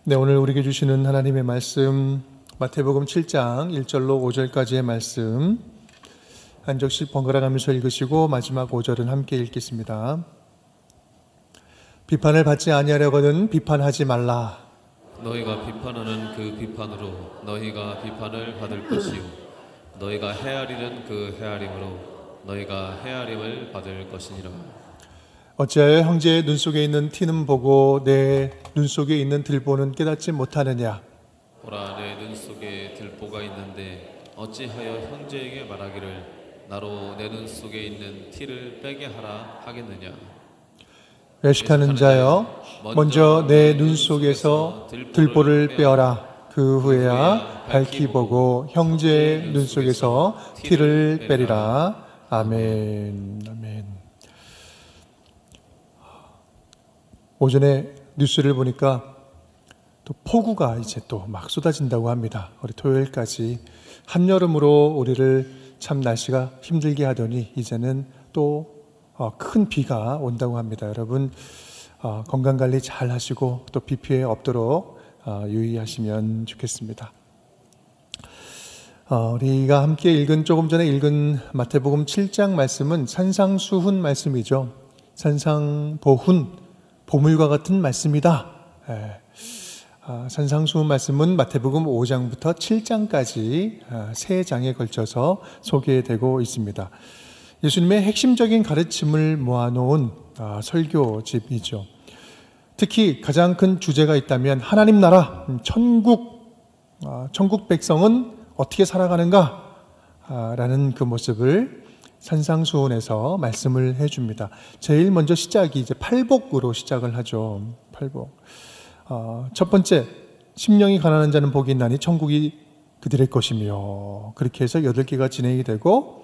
네, 오늘 우리에게 주시는 하나님의 말씀 마태복음 7장 1절로 5절까지의 말씀 한 적씩 번갈아 가면서 읽으시고 마지막 5절은 함께 읽겠습니다. 비판을 받지 아니하려거든 비판하지 말라. 너희가 비판하는 그 비판으로 너희가 비판을 받을 것이요 너희가 헤아리는 그 헤아림으로 너희가 헤아림을 받을 것이니라. 어찌하여 형제의 눈 속에 있는 티는 보고 내 눈 속에 있는 들보는 깨닫지 못하느냐. 보라, 내 눈 속에 들보가 있는데 어찌하여 형제에게 말하기를 나로 내 눈 속에 있는 티를 빼게 하라 하겠느냐. 외식하는 자여, 먼저 내 눈 속에서 들보를 빼어라. 그 후에야 밝히 보고 형제의 눈 속에서 티를 빼리라. 아멘. 아멘. 오전에 뉴스를 보니까 또 폭우가 이제 또 막 쏟아진다고 합니다. 우리 토요일까지 한여름으로 우리를 참 날씨가 힘들게 하더니 이제는 또 큰 비가 온다고 합니다. 여러분 건강관리 잘 하시고 또 비 피해 없도록 유의하시면 좋겠습니다. 우리가 함께 조금 전에 읽은 마태복음 7장 말씀은 산상수훈 말씀이죠. 산상보훈, 보물과 같은 말씀이다. 산상수훈 말씀은 마태복음 5장부터 7장까지 세 장에 걸쳐서 소개되고 있습니다. 예수님의 핵심적인 가르침을 모아놓은 설교집이죠. 특히 가장 큰 주제가 있다면 하나님 나라, 천국 백성은 어떻게 살아가는가 라는 그 모습을 산상수훈에서 말씀을 해줍니다. 제일 먼저 시작이 이제 팔복으로 시작을 하죠. 팔복. 첫 번째, 심령이 가난한 자는 복이 있나니 천국이 그들의 것이며, 그렇게 해서 8개가 진행이 되고,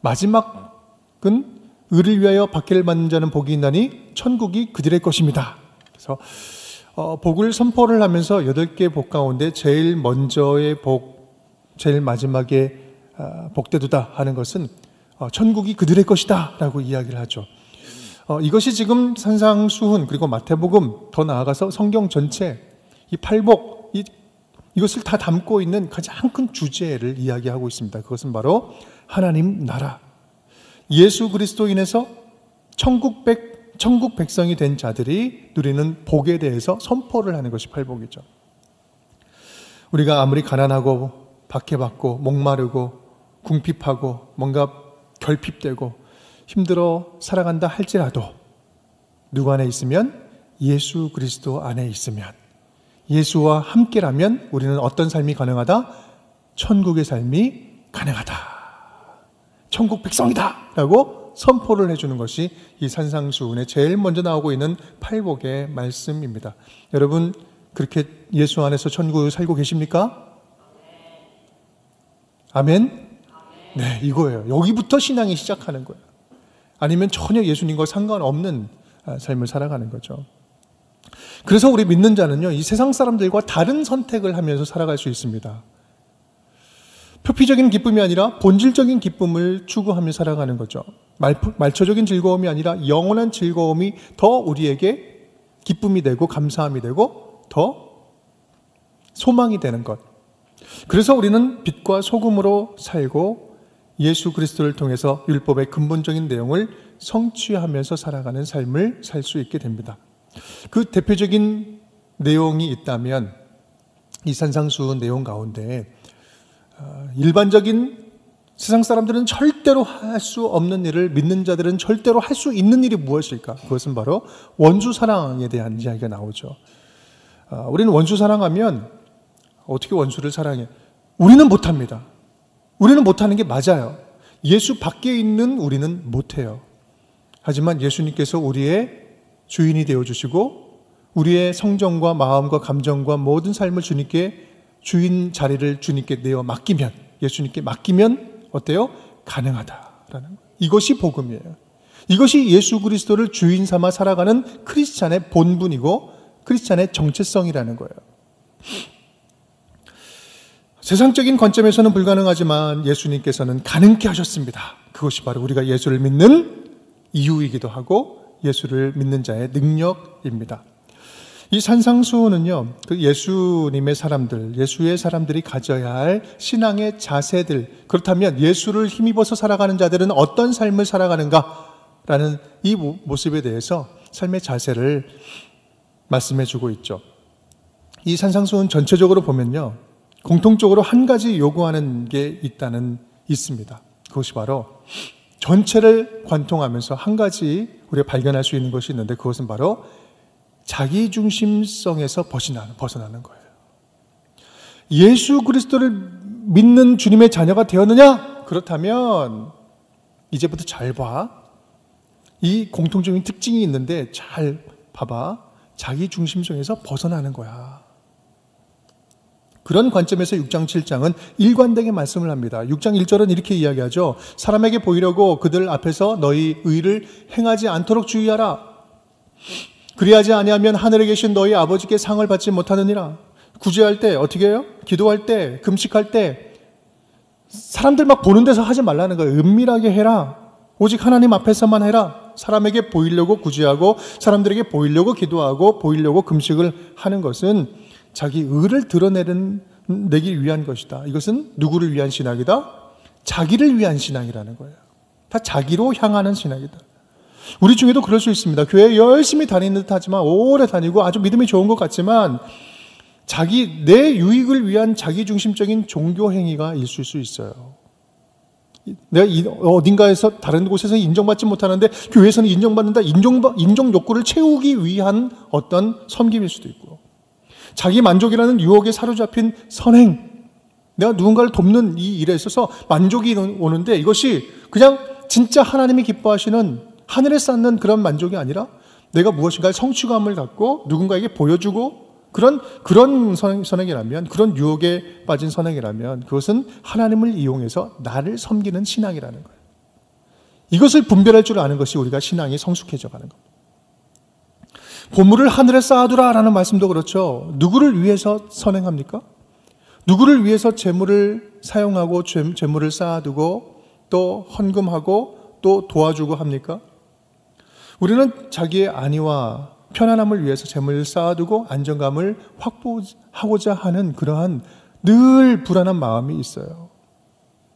마지막은 의를 위하여 박해를 받는 자는 복이 있나니 천국이 그들의 것입니다. 그래서 복을 선포를 하면서 8개 복 가운데 제일 먼저의 복, 제일 마지막에 복되도다 하는 것은 천국이 그들의 것이다 라고 이야기를 하죠. 이것이 지금 산상수훈 그리고 마태복음, 더 나아가서 성경 전체 이 팔복, 이것을 다 담고 있는 가장 큰 주제를 이야기하고 있습니다. 그것은 바로 하나님 나라, 예수 그리스도인에서 천국 백성이 된 자들이 누리는 복에 대해서 선포를 하는 것이 팔복이죠. 우리가 아무리 가난하고 박해받고 목마르고 궁핍하고 뭔가 결핍되고 힘들어 살아간다 할지라도 누구 안에 있으면, 예수 그리스도 안에 있으면, 예수와 함께라면 우리는 어떤 삶이 가능하다? 천국의 삶이 가능하다. 천국 백성이다 라고 선포를 해주는 것이 이 산상수훈에 제일 먼저 나오고 있는 팔복의 말씀입니다. 여러분, 그렇게 예수 안에서 천국을 살고 계십니까? 아멘? 네, 이거예요. 여기부터 신앙이 시작하는 거예요. 아니면 전혀 예수님과 상관없는 삶을 살아가는 거죠. 그래서 우리 믿는 자는요, 이 세상 사람들과 다른 선택을 하면서 살아갈 수 있습니다. 표피적인 기쁨이 아니라 본질적인 기쁨을 추구하며 살아가는 거죠. 말초적인 즐거움이 아니라 영원한 즐거움이 더 우리에게 기쁨이 되고 감사함이 되고 더 소망이 되는 것. 그래서 우리는 빛과 소금으로 살고 예수 그리스도를 통해서 율법의 근본적인 내용을 성취하면서 살아가는 삶을 살 수 있게 됩니다. 그 대표적인 내용이 있다면 이 산상수훈 내용 가운데 일반적인 세상 사람들은 절대로 할 수 없는 일을 믿는 자들은 절대로 할 수 있는 일이 무엇일까? 그것은 바로 원수 사랑에 대한 이야기가 나오죠. 우리는 원수 사랑하면 어떻게 원수를 사랑해? 우리는 못합니다. 우리는 못하는 게 맞아요. 예수 밖에 있는 우리는 못해요. 하지만 예수님께서 우리의 주인이 되어주시고 우리의 성정과 마음과 감정과 모든 삶을 주님께, 주인 자리를 주님께 내어 맡기면, 예수님께 맡기면 어때요? 가능하다라는 거예요. 이것이 복음이에요. 이것이 예수 그리스도를 주인 삼아 살아가는 크리스찬의 본분이고 크리스찬의 정체성이라는 거예요. 세상적인 관점에서는 불가능하지만 예수님께서는 가능케 하셨습니다. 그것이 바로 우리가 예수를 믿는 이유이기도 하고 예수를 믿는 자의 능력입니다. 이 산상수훈은요, 그 예수님의 사람들, 예수의 사람들이 가져야 할 신앙의 자세들, 그렇다면 예수를 힘입어서 살아가는 자들은 어떤 삶을 살아가는가라는 이 모습에 대해서 삶의 자세를 말씀해 주고 있죠. 이 산상수훈 전체적으로 보면요, 공통적으로 한 가지 요구하는 게 있습니다. 그것이 바로 전체를 관통하면서 한 가지 우리가 발견할 수 있는 것이 있는데, 그것은 바로 자기중심성에서 벗어나는 거예요. 예수 그리스도를 믿는 주님의 자녀가 되었느냐? 그렇다면 이제부터 잘 봐. 이 공통적인 특징이 있는데 잘 봐봐. 자기중심성에서 벗어나는 거야. 그런 관점에서 6장 7장은 일관되게 말씀을 합니다. 6장 1절은 이렇게 이야기하죠. 사람에게 보이려고 그들 앞에서 너희 의를 행하지 않도록 주의하라. 그리하지 아니하면 하늘에 계신 너희 아버지께 상을 받지 못하느니라. 구제할 때 어떻게 해요? 기도할 때, 금식할 때 사람들 막 보는 데서 하지 말라는 거예요. 은밀하게 해라. 오직 하나님 앞에서만 해라. 사람에게 보이려고 구제하고 사람들에게 보이려고 기도하고 보이려고 금식을 하는 것은 자기 의를 드러내기 위한 것이다. 이것은 누구를 위한 신학이다? 자기를 위한 신학이라는 거예요. 다 자기로 향하는 신학이다. 우리 중에도 그럴 수 있습니다. 교회에 열심히 다니는 듯 하지만, 오래 다니고 아주 믿음이 좋은 것 같지만 내 유익을 위한 자기중심적인 종교 행위가 있을 수 있어요. 내가 어딘가에서 다른 곳에서 인정받지 못하는데 교회에서는 인정받는다. 인정 욕구를 채우기 위한 어떤 섬김일 수도 있고, 자기 만족이라는 유혹에 사로잡힌 선행, 내가 누군가를 돕는 이 일에 있어서 만족이 오는데 이것이 그냥 진짜 하나님이 기뻐하시는 하늘에 쌓는 그런 만족이 아니라 내가 무엇인가의 성취감을 갖고 누군가에게 보여주고 그런 선행이라면, 그런 유혹에 빠진 선행이라면 그것은 하나님을 이용해서 나를 섬기는 신앙이라는 거예요. 이것을 분별할 줄 아는 것이 우리가 신앙이 성숙해져 가는 겁니다. 보물을 하늘에 쌓아두라 라는 말씀도 그렇죠. 누구를 위해서 선행합니까? 누구를 위해서 재물을 사용하고 재물을 쌓아두고 또 헌금하고 또 도와주고 합니까? 우리는 자기의 안위와 편안함을 위해서 재물을 쌓아두고 안정감을 확보하고자 하는 그러한 늘 불안한 마음이 있어요.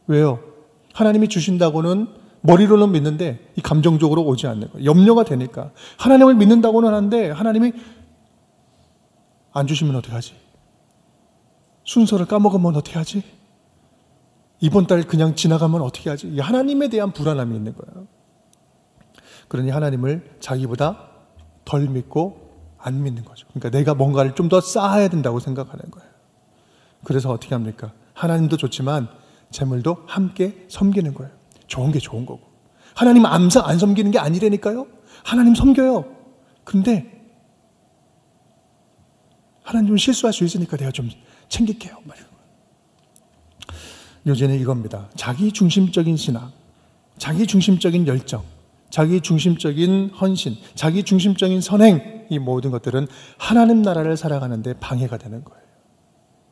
왜요? 하나님이 주신다고는 머리로는 믿는데 이 감정적으로 오지 않는 거예요. 염려가 되니까. 하나님을 믿는다고는 하는데 하나님이 안 주시면 어떡하지? 순서를 까먹으면 어떻게 하지? 이번 달 그냥 지나가면 어떻게 하지? 하나님에 대한 불안함이 있는 거예요. 그러니 하나님을 자기보다 덜 믿고 안 믿는 거죠. 그러니까 내가 뭔가를 좀 더 쌓아야 된다고 생각하는 거예요. 그래서 어떻게 합니까? 하나님도 좋지만 재물도 함께 섬기는 거예요. 좋은 게 좋은 거고. 하나님 안 섬기는 게 아니라니까요. 하나님 섬겨요. 근데 하나님 좀 실수할 수 있으니까 내가 좀 챙길게요. 요즘은 이겁니다. 자기중심적인 신앙, 자기중심적인 열정, 자기중심적인 헌신, 자기중심적인 선행, 이 모든 것들은 하나님 나라를 살아가는 데 방해가 되는 거예요.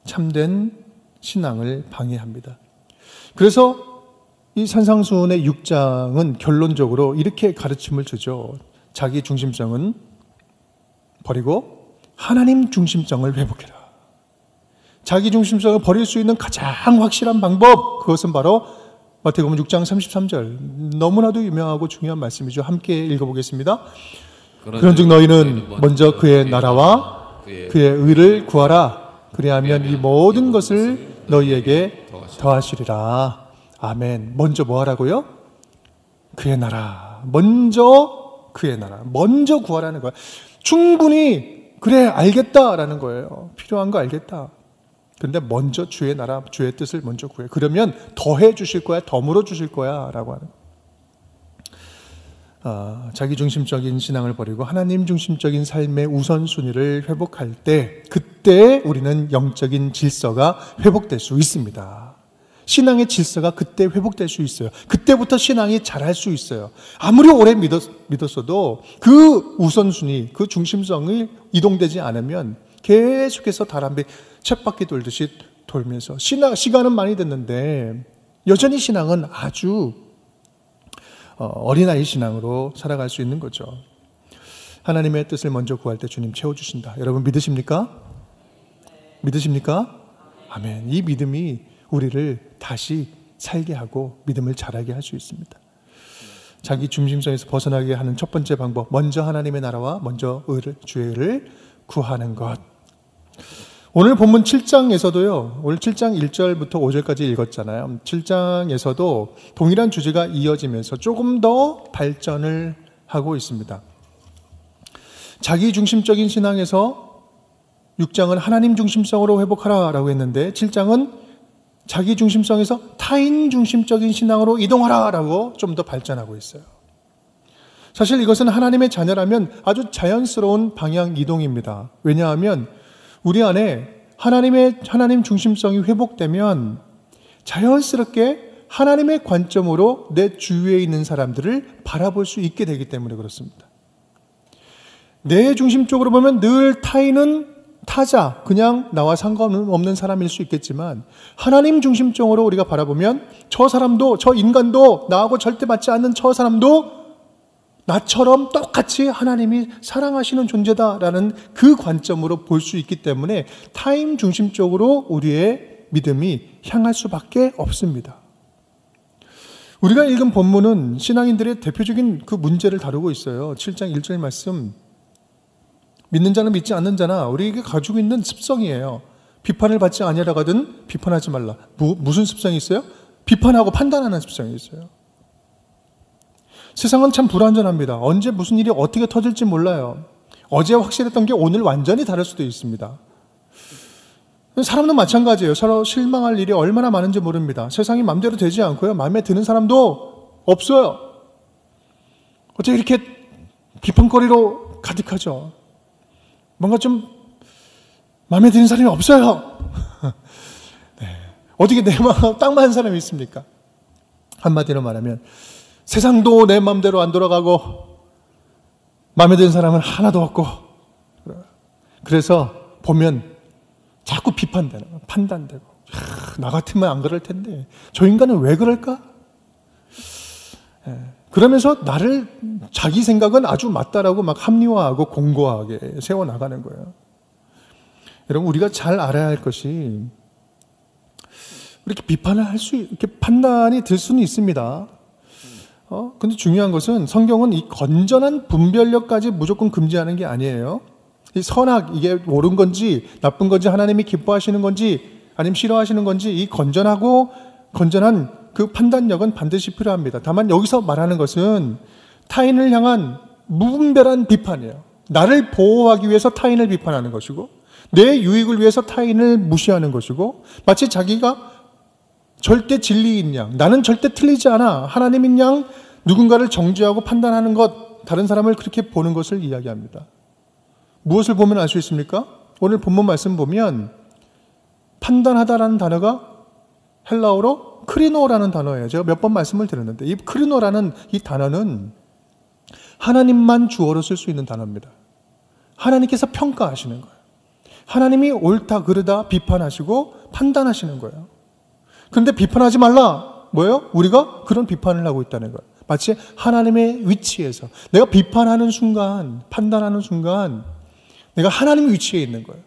참된 신앙을 방해합니다. 그래서 이 산상수훈의 6장은 결론적으로 이렇게 가르침을 주죠. 자기중심성은 버리고 하나님 중심성을 회복해라. 자기중심성을 버릴 수 있는 가장 확실한 방법, 그것은 바로 마태복음 6장 33절, 너무나도 유명하고 중요한 말씀이죠. 함께 읽어보겠습니다. 그런즉 너희는 먼저 그의 나라와 그의 의를 구하라. 그리하면 이 모든 것을 너희에게 더하시리라. 아멘. 먼저 뭐 하라고요? 그의 나라. 먼저 그의 나라. 먼저 구하라는 거예요. 충분히 그래 알겠다라는 거예요. 필요한 거 알겠다. 근데 먼저 주의 나라, 주의 뜻을 먼저 구해. 그러면 더해 주실 거야, 덤으로 주실 거야 라고 하는 자기중심적인 신앙을 버리고 하나님 중심적인 삶의 우선순위를 회복할 때, 그때 우리는 영적인 질서가 회복될 수 있습니다. 신앙의 질서가 그때 회복될 수 있어요. 그때부터 신앙이 자랄 수 있어요. 아무리 오래 믿었어도 그 우선순위, 그 중심성이 이동되지 않으면 계속해서 다람쥐 쳇바퀴 돌듯이 돌면서 시간은 많이 됐는데 여전히 신앙은 아주 어린아이 신앙으로 살아갈 수 있는 거죠. 하나님의 뜻을 먼저 구할 때 주님 채워주신다. 여러분 믿으십니까? 믿으십니까? 아멘. 이 믿음이 우리를 다시 살게 하고 믿음을 자라게 할 수 있습니다. 자기 중심성에서 벗어나게 하는 첫 번째 방법, 먼저 하나님의 나라와 먼저 주의 의를 구하는 것. 오늘 본문 7장에서도요, 오늘 7장 1절부터 5절까지 읽었잖아요. 7장에서도 동일한 주제가 이어지면서 조금 더 발전을 하고 있습니다. 자기 중심적인 신앙에서 6장은 하나님 중심성으로 회복하라 라고 했는데 7장은 자기 중심성에서 타인 중심적인 신앙으로 이동하라 라고 좀 더 발전하고 있어요. 사실 이것은 하나님의 자녀라면 아주 자연스러운 방향 이동입니다. 왜냐하면 우리 안에 하나님 중심성이 회복되면 자연스럽게 하나님의 관점으로 내 주위에 있는 사람들을 바라볼 수 있게 되기 때문에 그렇습니다. 내 중심적으로 보면 늘 타인은 타자, 그냥 나와 상관없는 사람일 수 있겠지만 하나님 중심적으로 우리가 바라보면 저 사람도, 저 인간도, 나하고 절대 맞지 않는 저 사람도 나처럼 똑같이 하나님이 사랑하시는 존재다라는 그 관점으로 볼 수 있기 때문에 타인 중심적으로 우리의 믿음이 향할 수밖에 없습니다. 우리가 읽은 본문은 신앙인들의 대표적인 그 문제를 다루고 있어요. 7장 1절 말씀, 믿는 자는 믿지 않는 자나 우리에게 가지고 있는 습성이에요. 비판을 받지 아니하라 하든 비판하지 말라. 무슨 습성이 있어요? 비판하고 판단하는 습성이 있어요. 세상은 참 불완전합니다. 언제 무슨 일이 어떻게 터질지 몰라요. 어제 확실했던 게 오늘 완전히 다를 수도 있습니다. 사람도 마찬가지예요. 서로 실망할 일이 얼마나 많은지 모릅니다. 세상이 마음대로 되지 않고요. 마음에 드는 사람도 없어요. 어떻게 이렇게 비판거리로 가득하죠. 뭔가 좀 마음에 드는 사람이 없어요. 네. 어떻게 내 마음 딱 맞는 사람이 있습니까? 한마디로 말하면 세상도 내 마음대로 안 돌아가고 마음에 드는 사람은 하나도 없고, 그래서 보면 자꾸 비판되는 거예요. 판단되고, 나 같으면 안 그럴 텐데 저 인간은 왜 그럴까? 그러면서 나를, 자기 생각은 아주 맞다라고 막 합리화하고 공고하게 세워나가는 거예요. 여러분, 우리가 잘 알아야 할 것이, 이렇게 비판을 이렇게 판단이 들 수는 있습니다. 근데 중요한 것은 성경은 이 건전한 분별력까지 무조건 금지하는 게 아니에요. 이 선악, 이게 옳은 건지 나쁜 건지, 하나님이 기뻐하시는 건지 아니면 싫어하시는 건지, 이 건전한 그 판단력은 반드시 필요합니다. 다만 여기서 말하는 것은 타인을 향한 무분별한 비판이에요. 나를 보호하기 위해서 타인을 비판하는 것이고, 내 유익을 위해서 타인을 무시하는 것이고, 마치 자기가 절대 진리인 양, 나는 절대 틀리지 않아, 하나님인 양 누군가를 정죄하고 판단하는 것, 다른 사람을 그렇게 보는 것을 이야기합니다. 무엇을 보면 알 수 있습니까? 오늘 본문 말씀 보면 판단하다라는 단어가 헬라어로 크리노라는 단어예요. 제가 몇 번 말씀을 드렸는데 이 크리노라는 이 단어는 하나님만 주어로 쓸 수 있는 단어입니다. 하나님께서 평가하시는 거예요. 하나님이 옳다 그르다 비판하시고 판단하시는 거예요. 그런데 비판하지 말라. 뭐예요? 우리가 그런 비판을 하고 있다는 거예요. 마치 하나님의 위치에서 내가 비판하는 순간, 판단하는 순간 내가 하나님 위치에 있는 거예요.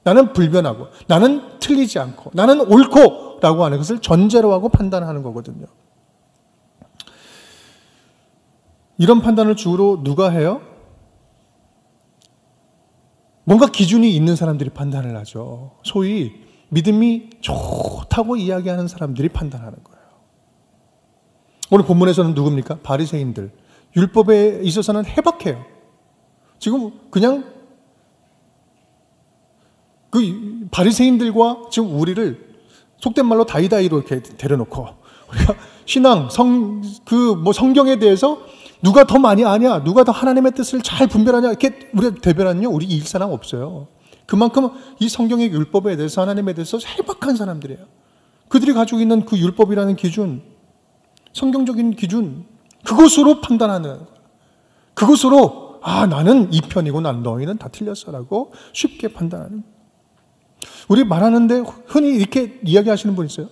나는 불변하고, 나는 틀리지 않고, 나는 옳고 라고 하는 것을 전제로 하고 판단하는 거거든요. 이런 판단을 주로 누가 해요? 뭔가 기준이 있는 사람들이 판단을 하죠. 소위 믿음이 좋다고 이야기하는 사람들이 판단하는 거예요. 오늘 본문에서는 누굽니까? 바리새인들. 율법에 있어서는 해박해요. 지금 그냥 그 바리새인들과 지금 우리를 속된 말로 다이다이로 이렇게 데려놓고, 우리가 신앙, 성경에 대해서 누가 더 많이 아냐, 누가 더 하나님의 뜻을 잘 분별하냐, 이렇게 우리가 대변하는요, 우리 이길 사람 없어요. 그만큼 이 성경의 율법에 대해서, 하나님에 대해서 해박한 사람들이에요. 그들이 가지고 있는 그 율법이라는 기준, 성경적인 기준, 그것으로 판단하는 거예요. 그것으로 나는 이 편이고 너희는 다 틀렸어라고 쉽게 판단하는 거예요. 우리 말하는데 흔히 이렇게 이야기하시는 분 있어요.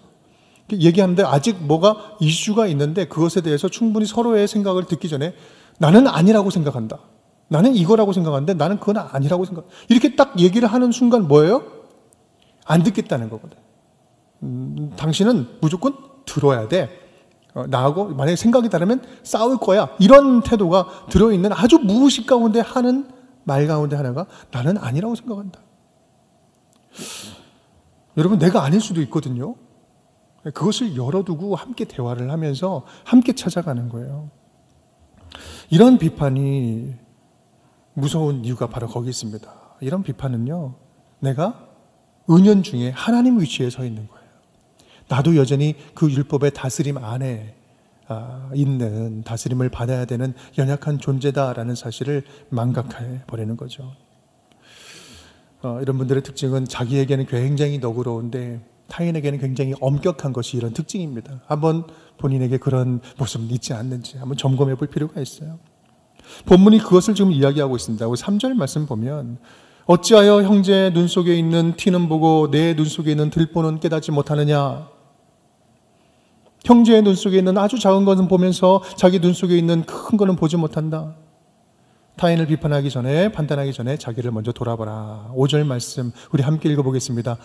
얘기하는데 아직 뭐가 이슈가 있는데 그것에 대해서 충분히 서로의 생각을 듣기 전에 나는 아니라고 생각한다. 나는 이거라고 생각하는데 나는 그건 아니라고 생각. 이렇게 딱 얘기를 하는 순간 뭐예요? 안 듣겠다는 거거든. 당신은 무조건 들어야 돼. 나하고 만약에 생각이 다르면 싸울 거야. 이런 태도가 들어있는 아주 무의식 가운데 하는 말 가운데 하나가 나는 아니라고 생각한다. 여러분, 내가 아닐 수도 있거든요. 그것을 열어두고 함께 대화를 하면서 함께 찾아가는 거예요. 이런 비판이 무서운 이유가 바로 거기 있습니다. 이런 비판은요, 내가 은연중에 하나님 위치에 서 있는 거예요. 나도 여전히 그 율법의 다스림 안에 있는, 다스림을 받아야 되는 연약한 존재다라는 사실을 망각해 버리는 거죠. 이런 분들의 특징은 자기에게는 굉장히 너그러운데 타인에게는 굉장히 엄격한 것이 이런 특징입니다. 한번 본인에게 그런 모습은 있지 않는지 한번 점검해 볼 필요가 있어요. 본문이 그것을 지금 이야기하고 있습니다. 3절 말씀 보면 어찌하여 형제의 눈 속에 있는 티는 보고 내 눈 속에 있는 들보는 깨닫지 못하느냐. 형제의 눈 속에 있는 아주 작은 것은 보면서 자기 눈 속에 있는 큰 것은 보지 못한다. 타인을 비판하기 전에, 판단하기 전에 자기를 먼저 돌아보라. 5절 말씀 우리 함께 읽어보겠습니다.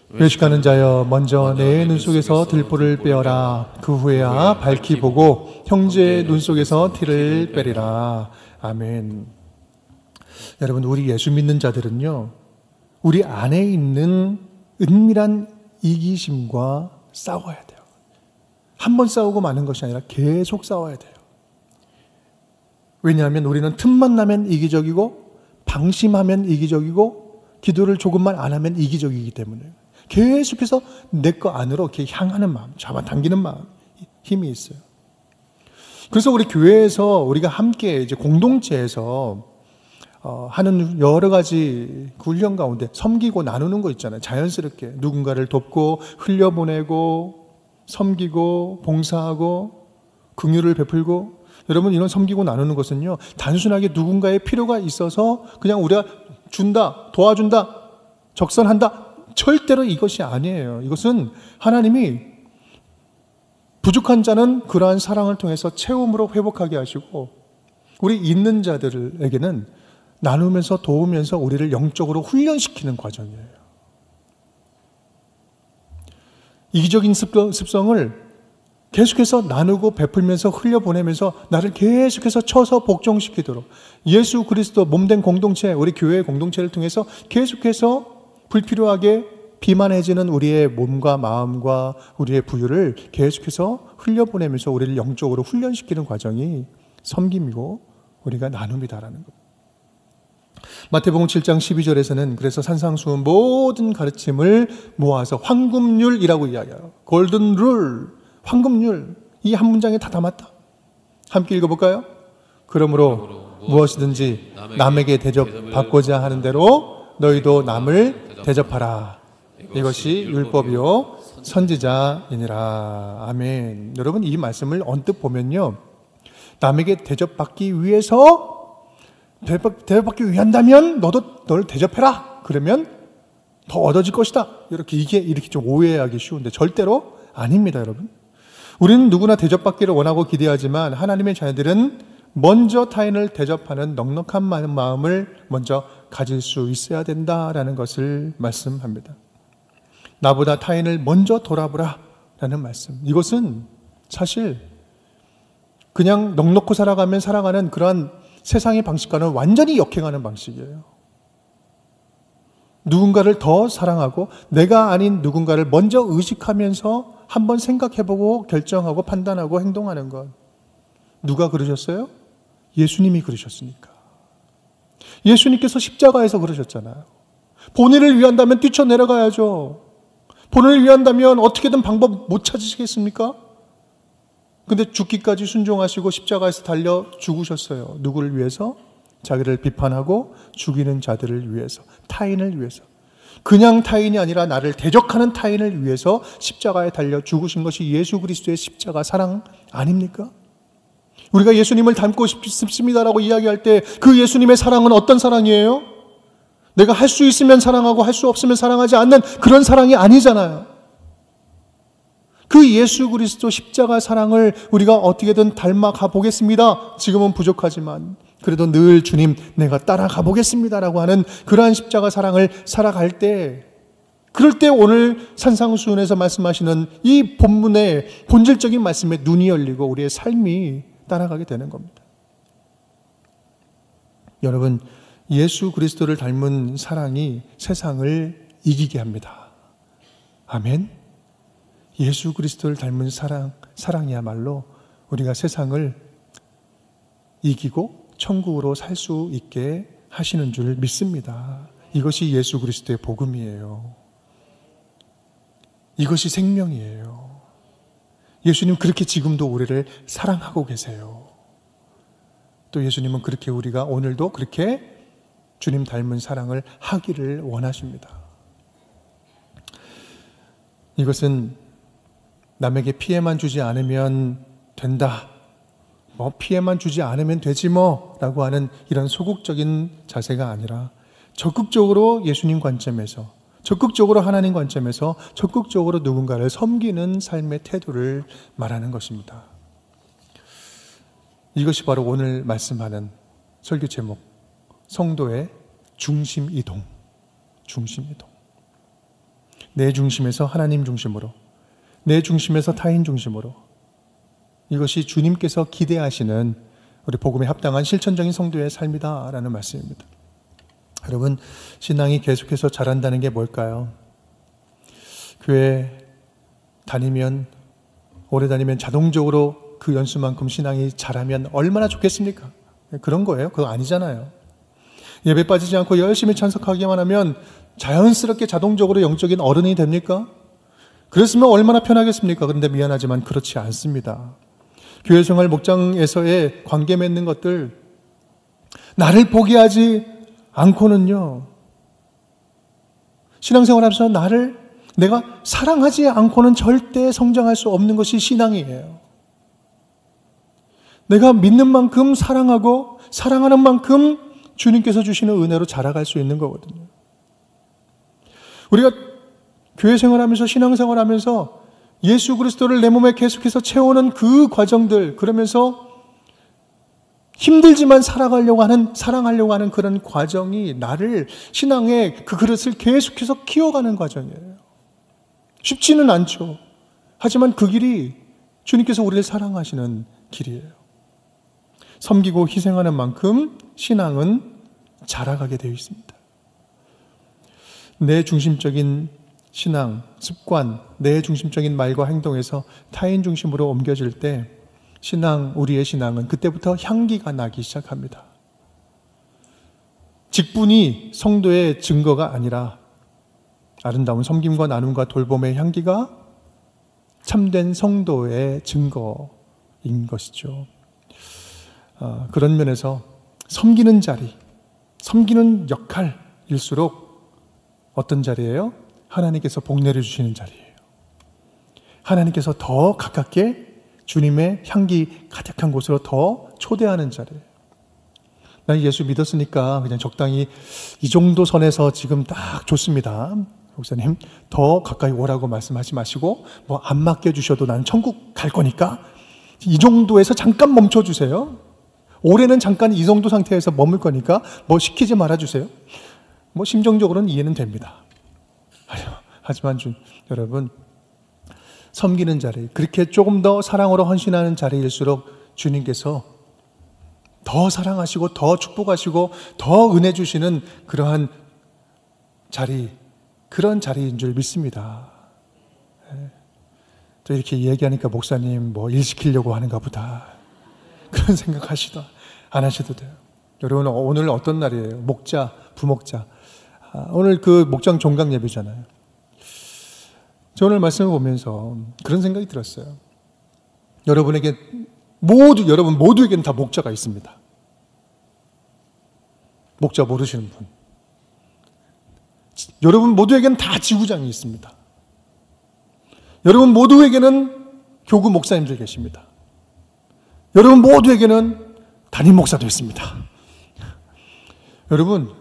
외식하는 자여 먼저 내 눈 속에서 들보를 빼어라. 그 후에야 밝히 보고 형제의 눈 속에서 티를 빼리라. 아멘. 여러분, 우리 예수 믿는 자들은요, 우리 안에 있는 은밀한 이기심과 싸워야 돼요. 한 번 싸우고 마는 것이 아니라 계속 싸워야 돼요. 왜냐하면 우리는 틈만 나면 이기적이고 방심하면 이기적이고 기도를 조금만 안 하면 이기적이기 때문에 계속해서 내 거 안으로 이렇게 향하는 마음, 잡아당기는 마음, 힘이 있어요. 그래서 우리 교회에서 우리가 함께 이제 공동체에서 하는 여러 가지 훈련 가운데 섬기고 나누는 거 있잖아요. 자연스럽게 누군가를 돕고 흘려보내고 섬기고 봉사하고 긍휼을 베풀고. 여러분, 이런 섬기고 나누는 것은요, 단순하게 누군가의 필요가 있어서 그냥 우리가 준다, 도와준다, 적선한다, 절대로 이것이 아니에요. 이것은 하나님이 부족한 자는 그러한 사랑을 통해서 채움으로 회복하게 하시고 우리 있는 자들에게는 나누면서 도우면서 우리를 영적으로 훈련시키는 과정이에요. 이기적인 습성을 계속해서 나누고 베풀면서 흘려보내면서 나를 계속해서 쳐서 복종시키도록 예수 그리스도 몸된 공동체, 우리 교회의 공동체를 통해서 계속해서 불필요하게 비만해지는 우리의 몸과 마음과 우리의 부유를 계속해서 흘려보내면서 우리를 영적으로 훈련시키는 과정이 섬김이고 우리가 나눔이다라는 것. 마태복음 7장 12절에서는 그래서 산상수훈 모든 가르침을 모아서 황금률이라고 이야기해요. 골든 룰, 황금률, 이 한 문장에 다 담았다. 함께 읽어볼까요? 그러므로 무엇이든지 남에게 대접받고자 하는 대로 너희도 남을 대접하라. 이것이 율법이요 선지자이니라. 아멘. 여러분, 이 말씀을 언뜻 보면요, 남에게 대접받기 위해서 대접받기 위한다면 너를 대접해라. 그러면 더 얻어질 것이다. 이렇게 좀 오해하기 쉬운데 절대로 아닙니다, 여러분. 우리는 누구나 대접받기를 원하고 기대하지만 하나님의 자녀들은 먼저 타인을 대접하는 넉넉한 마음을 먼저 가질 수 있어야 된다라는 것을 말씀합니다. 나보다 타인을 먼저 돌아보라 라는 말씀. 이것은 사실 그냥 넉넉히 살아가면 살아가는 그러한 세상의 방식과는 완전히 역행하는 방식이에요. 누군가를 더 사랑하고 내가 아닌 누군가를 먼저 의식하면서 한번 생각해보고 결정하고 판단하고 행동하는 것. 누가 그러셨어요? 예수님이 그러셨으니까. 예수님께서 십자가에서 그러셨잖아요. 본인을 위한다면 뛰쳐내려가야죠. 본인을 위한다면 어떻게든 방법 못 찾으시겠습니까? 근데 죽기까지 순종하시고 십자가에서 달려 죽으셨어요. 누구를 위해서? 자기를 비판하고 죽이는 자들을 위해서, 타인을 위해서. 그냥 타인이 아니라 나를 대적하는 타인을 위해서 십자가에 달려 죽으신 것이 예수 그리스도의 십자가 사랑 아닙니까? 우리가 예수님을 닮고 싶습니다라고 이야기할 때 그 예수님의 사랑은 어떤 사랑이에요? 내가 할 수 있으면 사랑하고 할 수 없으면 사랑하지 않는 그런 사랑이 아니잖아요. 그 예수 그리스도 십자가 사랑을 우리가 어떻게든 닮아가 보겠습니다. 지금은 부족하지만 그래도 늘 주님 내가 따라가 보겠습니다라고 하는 그러한 십자가 사랑을 살아갈 때, 그럴 때 오늘 산상수훈에서 말씀하시는 이 본문의 본질적인 말씀에 눈이 열리고 우리의 삶이 따라가게 되는 겁니다. 여러분, 예수 그리스도를 닮은 사랑이 세상을 이기게 합니다. 아멘. 예수 그리스도를 닮은 사랑이야말로 우리가 세상을 이기고 천국으로 살 수 있게 하시는 줄 믿습니다. 이것이 예수 그리스도의 복음이에요. 이것이 생명이에요. 예수님 그렇게 지금도 우리를 사랑하고 계세요. 또 예수님은 그렇게 우리가 오늘도 그렇게 주님 닮은 사랑을 하기를 원하십니다. 이것은 남에게 피해만 주지 않으면 된다, 피해만 주지 않으면 되지 라고 하는 이런 소극적인 자세가 아니라 적극적으로 예수님 관점에서, 적극적으로 하나님 관점에서 적극적으로 누군가를 섬기는 삶의 태도를 말하는 것입니다. 이것이 바로 오늘 말씀하는 설교 제목, 성도의 중심 이동. 중심 이동. 내 중심에서 하나님 중심으로, 내 중심에서 타인 중심으로, 이것이 주님께서 기대하시는 우리 복음에 합당한 실천적인 성도의 삶이다라는 말씀입니다. 여러분, 신앙이 계속해서 자란다는 게 뭘까요? 교회 다니면, 오래 다니면 자동적으로 그 연수만큼 신앙이 자라면 얼마나 좋겠습니까? 그런 거예요? 그거 아니잖아요. 예배 빠지지 않고 열심히 참석하기만 하면 자연스럽게 자동적으로 영적인 어른이 됩니까? 그랬으면 얼마나 편하겠습니까? 그런데 미안하지만 그렇지 않습니다. 교회 생활 목장에서의 관계 맺는 것들, 나를 포기하지 않고는요, 신앙생활 하면서 내가 사랑하지 않고는 절대 성장할 수 없는 것이 신앙이에요. 내가 믿는 만큼 사랑하고 사랑하는 만큼 주님께서 주시는 은혜로 자라갈 수 있는 거거든요. 우리가 교회 생활하면서 신앙생활하면서 예수 그리스도를 내 몸에 계속해서 채우는 그 과정들, 그러면서 힘들지만 사랑하려고 하는 그런 과정이 나를 신앙의 그 그릇을 계속해서 키워가는 과정이에요. 쉽지는 않죠. 하지만 그 길이 주님께서 우리를 사랑하시는 길이에요. 섬기고 희생하는 만큼 신앙은 자라가게 되어 있습니다. 내 중심적인 신앙, 습관, 내 중심적인 말과 행동에서 타인 중심으로 옮겨질 때 우리의 신앙은 그때부터 향기가 나기 시작합니다. 직분이 성도의 증거가 아니라 아름다운 섬김과 나눔과 돌봄의 향기가 참된 성도의 증거인 것이죠. 그런 면에서 섬기는 자리, 섬기는 역할일수록 어떤 자리예요? 하나님께서 복 내려주시는 자리예요. 하나님께서 더 가깝게 주님의 향기 가득한 곳으로 더 초대하는 자리예요. 난 예수 믿었으니까 그냥 적당히 이 정도 선에서 지금 딱 좋습니다. 목사님, 더 가까이 오라고 말씀하지 마시고 안 맡겨주셔도 나는 천국 갈 거니까 이 정도에서 잠깐 멈춰주세요. 올해는 잠깐 이 정도 상태에서 머물 거니까 시키지 말아주세요. 심정적으로는 이해는 됩니다. 하지만 여러분, 섬기는 자리, 그렇게 조금 더 사랑으로 헌신하는 자리일수록 주님께서 더 사랑하시고 더 축복하시고 더 은혜 주시는 그러한 자리, 그런 자리인 줄 믿습니다. 또 이렇게 얘기하니까 목사님 일 시키려고 하는가 보다, 그런 생각하시다 안 하셔도 돼요. 여러분, 오늘 어떤 날이에요? 목자, 부목자. 오늘 그 목장 종강 예배잖아요. 저 오늘 말씀을 보면서 그런 생각이 들었어요. 여러분 모두에게는 다 목자가 있습니다. 목자 모르시는 분. 여러분 모두에게는 다 지구장이 있습니다. 여러분 모두에게는 교구 목사님들 계십니다. 여러분 모두에게는 담임 목사도 있습니다. 여러분,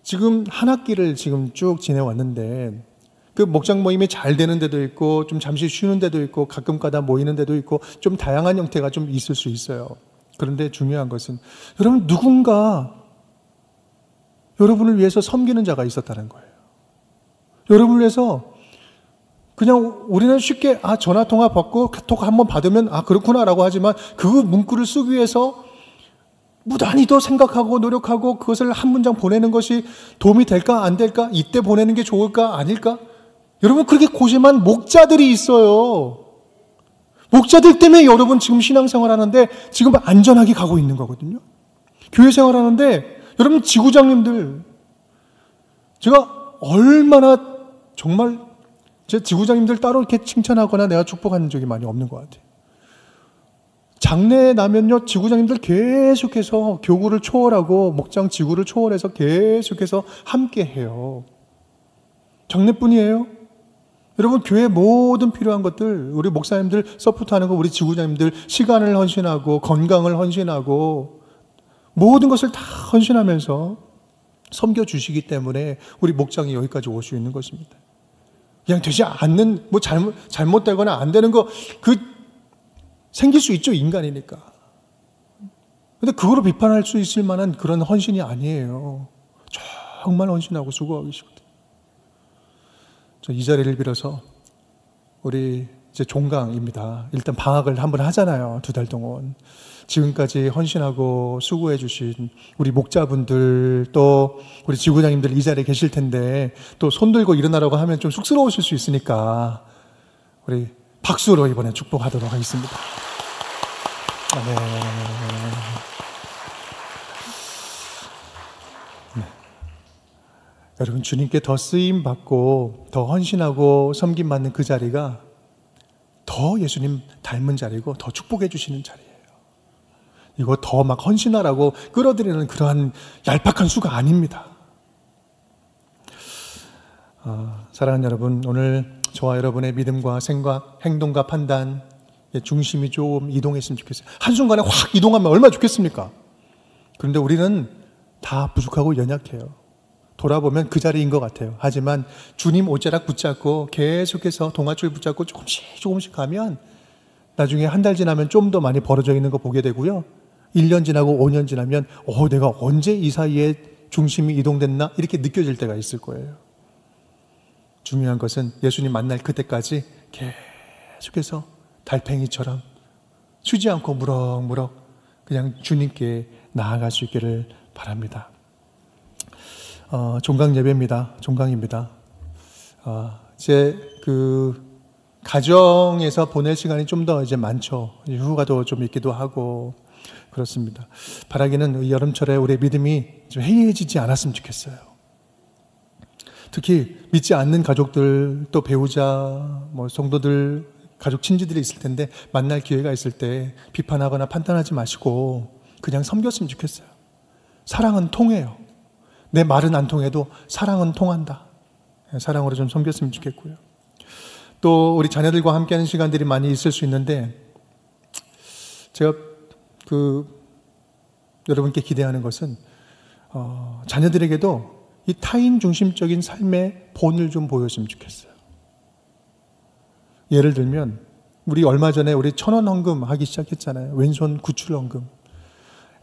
지금 한 학기를 지금 쭉 지내왔는데 그 목장 모임이 잘 되는 데도 있고 좀 잠시 쉬는 데도 있고 가끔 가다 모이는 데도 있고 좀 다양한 형태가 좀 있을 수 있어요. 그런데 중요한 것은 여러분, 누군가 여러분을 위해서 섬기는 자가 있었다는 거예요. 여러분을 위해서 그냥 우리는 쉽게 전화통화 받고 카톡 한번 받으면 그렇구나라고 하지만 그 문구를 쓰기 위해서 무단히 더 생각하고 노력하고 그것을 한 문장 보내는 것이 도움이 될까 안 될까, 이때 보내는 게 좋을까 아닐까, 여러분 그렇게 고심한 목자들이 있어요. 목자들 때문에 여러분 지금 신앙생활 하는데 지금 안전하게 가고 있는 거거든요. 교회 생활 하는데 여러분 지구장님들, 제가 얼마나 정말 제 지구장님들 따로 이렇게 칭찬하거나 내가 축복하는 적이 많이 없는 것 같아요. 장례 나면요, 지구장님들 계속해서 교구를 초월하고 목장 지구를 초월해서 계속해서 함께 해요. 장례뿐이에요. 여러분 교회 모든 필요한 것들, 우리 목사님들 서포트하는 거, 우리 지구장님들 시간을 헌신하고 건강을 헌신하고 모든 것을 다 헌신하면서 섬겨주시기 때문에 우리 목장이 여기까지 올 수 있는 것입니다. 그냥 되지 않는, 뭐 잘못되거나 안 되는 거, 생길 수 있죠, 인간이니까. 근데 그거로 비판할 수 있을 만한 그런 헌신이 아니에요. 정말 헌신하고 수고하고 계시거든요. 이 자리를 빌어서 우리 이제 종강입니다. 일단 방학을 한번 하잖아요. 2달 동안. 지금까지 헌신하고 수고해 주신 우리 목자분들, 또 우리 지구장님들 이 자리에 계실 텐데 또 손 들고 일어나라고 하면 좀 쑥스러우실 수 있으니까 우리 박수로 이번에 축복하도록 하겠습니다. 네. 여러분, 주님께 더 쓰임받고 더 헌신하고 섬김받는 그 자리가 더 예수님 닮은 자리고 더 축복해 주시는 자리예요. 이거 더 막 헌신하라고 끌어들이는 그러한 얄팍한 수가 아닙니다. 사랑하는 여러분, 오늘 저와 여러분의 믿음과 생각, 행동과 판단 중심이 좀 이동했으면 좋겠어요. 한순간에 확 이동하면 얼마나 좋겠습니까? 그런데 우리는 다 부족하고 연약해요. 돌아보면 그 자리인 것 같아요. 하지만 주님 옷자락 붙잡고 계속해서 동아줄 붙잡고 조금씩 가면 나중에 한 달 지나면 좀 더 많이 벌어져 있는 거 보게 되고요. 1년 지나고 5년 지나면 내가 언제 이 사이에 중심이 이동됐나 이렇게 느껴질 때가 있을 거예요. 중요한 것은 예수님 만날 그때까지 계속해서 달팽이처럼 쉬지 않고 무럭무럭 그냥 주님께 나아갈 수 있기를 바랍니다. 종강 예배입니다. 종강입니다. 이제 가정에서 보낼 시간이 좀 더 이제 많죠. 휴가도 좀 있기도 하고 그렇습니다. 바라기는 여름철에 우리의 믿음이 좀 해이해지지 않았으면 좋겠어요. 특히 믿지 않는 가족들, 또 배우자, 성도들, 가족 친지들이 있을 텐데 만날 기회가 있을 때 비판하거나 판단하지 마시고 그냥 섬겼으면 좋겠어요. 사랑은 통해요. 내 말은 안 통해도 사랑은 통한다. 사랑으로 좀 섬겼으면 좋겠고요. 또 우리 자녀들과 함께하는 시간들이 많이 있을 수 있는데 제가 여러분께 기대하는 것은 자녀들에게도 이 타인 중심적인 삶의 본을 좀 보여주면 좋겠어요. 예를 들면 우리 얼마 전에 우리 1,000원 헌금 하기 시작했잖아요. 왼손 구출 헌금.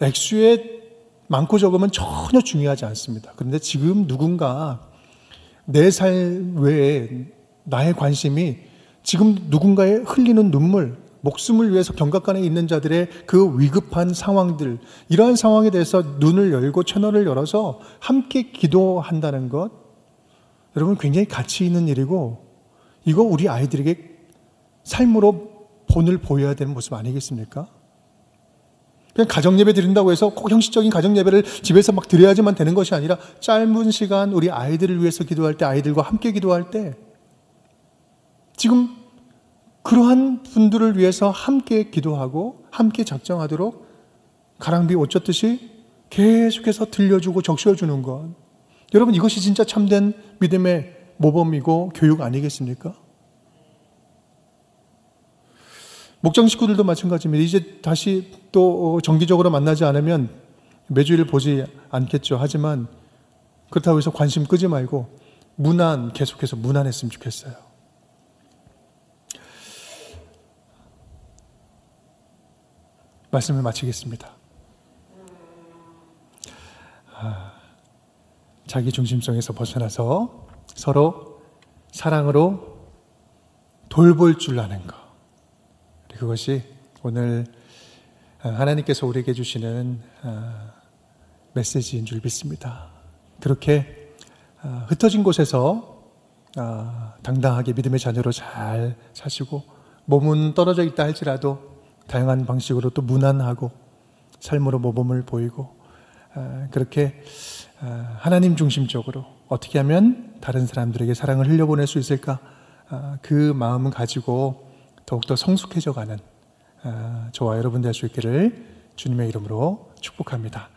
액수에 많고 적으면 전혀 중요하지 않습니다. 그런데 지금 누군가 내 삶 외에 나의 관심이 지금 누군가의 흘리는 눈물, 목숨을 위해서 경각간에 있는 자들의 그 위급한 상황들, 이러한 상황에 대해서 눈을 열고 채널을 열어서 함께 기도한다는 것, 여러분 굉장히 가치 있는 일이고 이거 우리 아이들에게 삶으로 본을 보여야 되는 모습 아니겠습니까? 그냥 가정예배 드린다고 해서 꼭 형식적인 가정예배를 집에서 막 드려야지만 되는 것이 아니라 짧은 시간 우리 아이들을 위해서 기도할 때, 아이들과 함께 기도할 때 지금 그러한 분들을 위해서 함께 기도하고 함께 작정하도록 가랑비 옷 젖듯이 계속해서 들려주고 적셔주는 것, 여러분 이것이 진짜 참된 믿음의 모범이고 교육 아니겠습니까? 목장 식구들도 마찬가지입니다. 이제 다시 또 정기적으로 만나지 않으면 매주일 보지 않겠죠. 하지만 그렇다고 해서 관심 끄지 말고 계속해서 문안했으면 좋겠어요. 말씀을 마치겠습니다. 자기 중심성에서 벗어나서 서로 사랑으로 돌볼 줄 아는 것. 그것이 오늘 하나님께서 우리에게 주시는 메시지인 줄 믿습니다. 그렇게 흩어진 곳에서 당당하게 믿음의 자녀로 잘 사시고 몸은 떨어져 있다 할지라도 다양한 방식으로 또 무난하고 삶으로 모범을 보이고 그렇게 하나님 중심적으로 어떻게 하면 다른 사람들에게 사랑을 흘려보낼 수 있을까? 그 마음을 가지고 더욱더 성숙해져가는 저와 여러분 될 수 있기를 주님의 이름으로 축복합니다.